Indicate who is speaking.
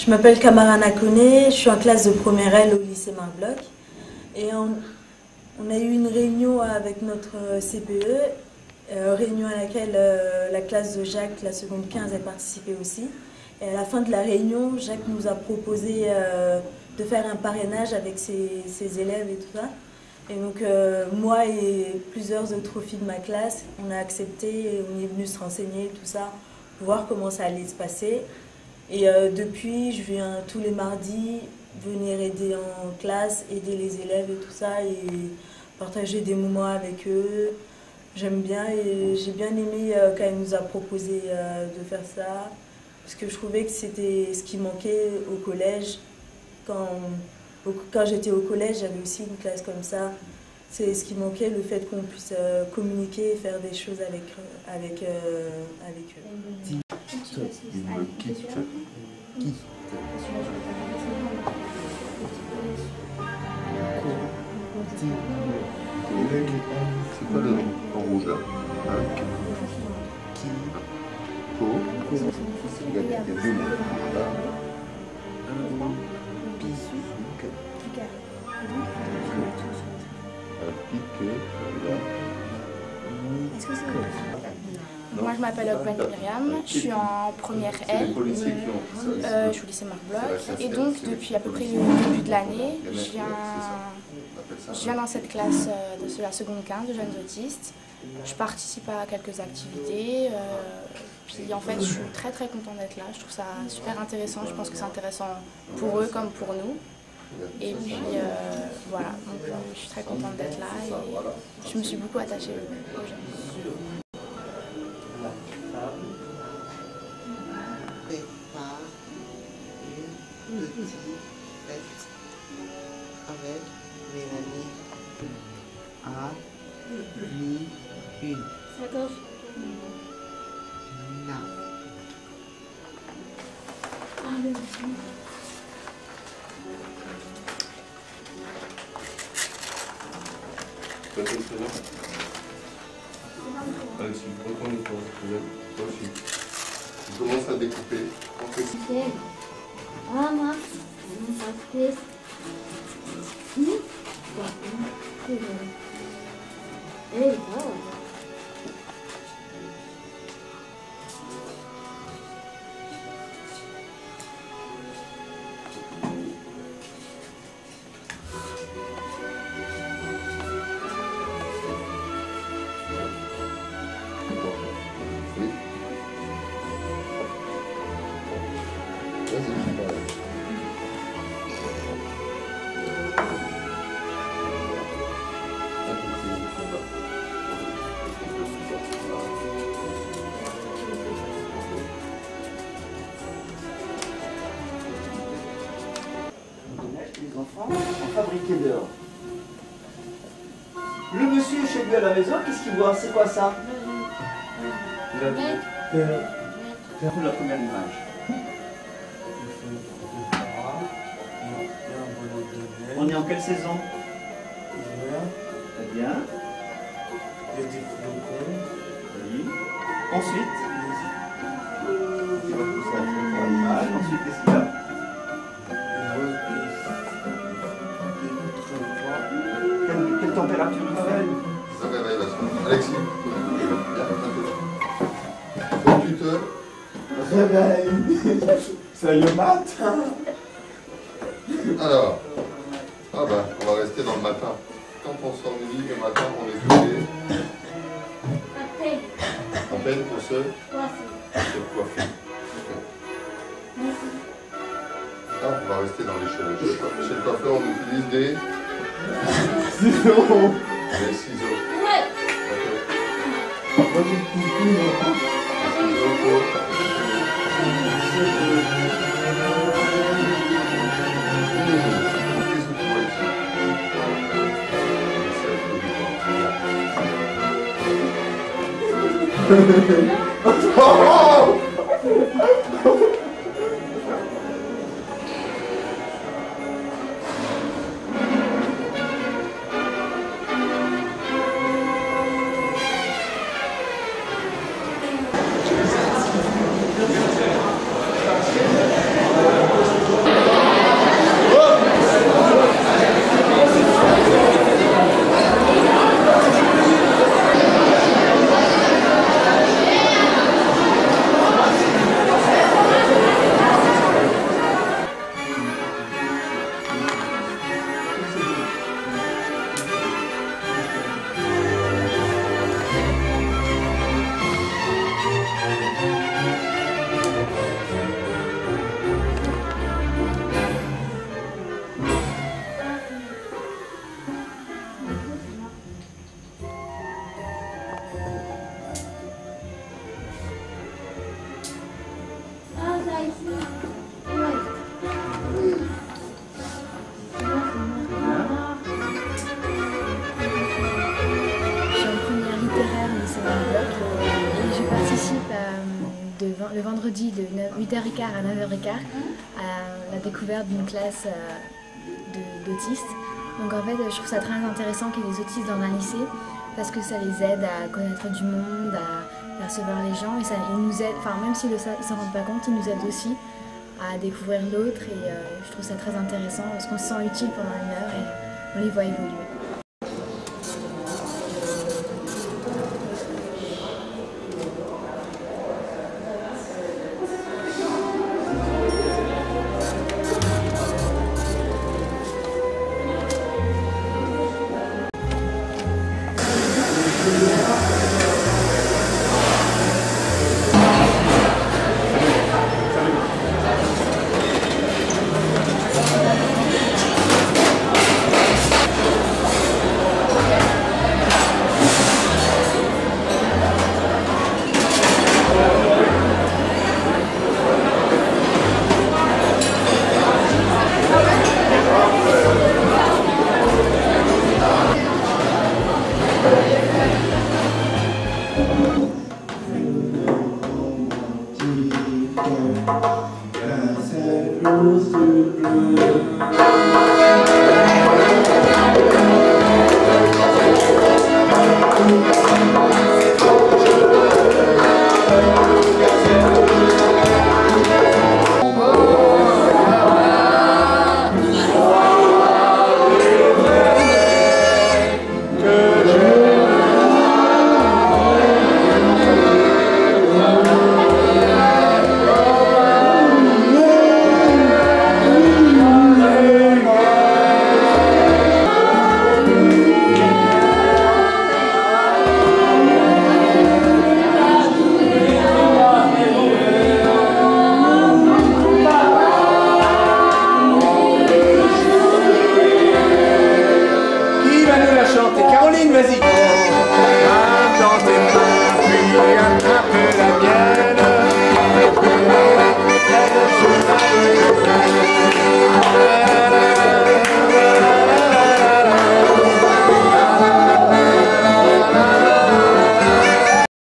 Speaker 1: Je m'appelle Kamara Nakone, je suis en classe de première L au lycée Marc-Bloch. Et on a eu une réunion avec notre CPE, réunion à laquelle la classe de Jacques, la seconde 15, a participé aussi. Et à la fin de la réunion, Jacques nous a proposé de faire un parrainage avec ses élèves et tout ça. Et donc moi et plusieurs autres filles de ma classe, on a accepté et on est venu se renseigner tout ça pour voir comment ça allait se passer. Et depuis, je viens tous les mardis venir aider en classe, aider les élèves et tout ça et partager des moments avec eux. J'aime bien et j'ai bien aimé quand elle nous a proposé de faire ça parce que je trouvais que c'était ce qui manquait au collège. Quand j'étais au collège, j'avais aussi une classe comme ça. C'est ce qui manquait, le fait qu'on puisse communiquer et faire des choses avec eux.
Speaker 2: C'est quoi le en rouge là? Qui? Co? Il y a deux mots.
Speaker 3: Moi je m'appelle Gwen Myriam, je suis en première L, je suis au lycée Marc-Bloch et donc depuis à peu près le début de l'année, je viens dans cette classe de la seconde 15 de jeunes autistes. Je participe à quelques activités, puis en fait je suis très contente d'être là, je trouve ça super intéressant, je pense que c'est intéressant pour eux comme pour nous. Et puis voilà, donc je suis très contente d'être là et je me suis beaucoup attachée au projet.
Speaker 4: Une petite fête avec Mélanie à une. Non.
Speaker 2: Alexis, retourne toi aussi. Tu commences à découper.
Speaker 5: Les enfants en fabriquer dehors. Le monsieur chez lui à la maison, qu'est-ce qu'il voit? C'est quoi ça? La première image. On est en quelle saison? Très bien.
Speaker 6: Il y a des flocons.
Speaker 5: Oui. Ensuite, il va pousser à l'image. Ensuite, qu'est-ce qu'il y a? Quelle température il fait?
Speaker 2: Alexis, computer.
Speaker 6: Réveil. C'est le matin.
Speaker 2: Alors, on va rester dans le matin. Quand on s'ennuie le matin, on est couché. À peine pour se coiffer. Ah, on va rester dans les cheveux. Chez le coiffeur, on utilise des
Speaker 6: Ciseaux.
Speaker 2: des ciseaux.
Speaker 6: Moi j'ai le coucou, non?
Speaker 2: Des ciseaux pour... Qu'est-ce que tu vois ici?
Speaker 6: Oh!
Speaker 3: Littéraire au lycée Marc-Bloch et je participe le vendredi de 8h15 à 9h15 à la découverte d'une classe d'autistes. Donc en fait je trouve ça très intéressant qu'il y ait des autistes dans un lycée parce que ça les aide à connaître du monde, à percevoir les gens et ça, ils nous aident, enfin même s'ils ne s'en rendent pas compte, ils nous aident aussi à découvrir l'autre et je trouve ça très intéressant parce qu'on se sent utile pendant une heure et on les voit évoluer.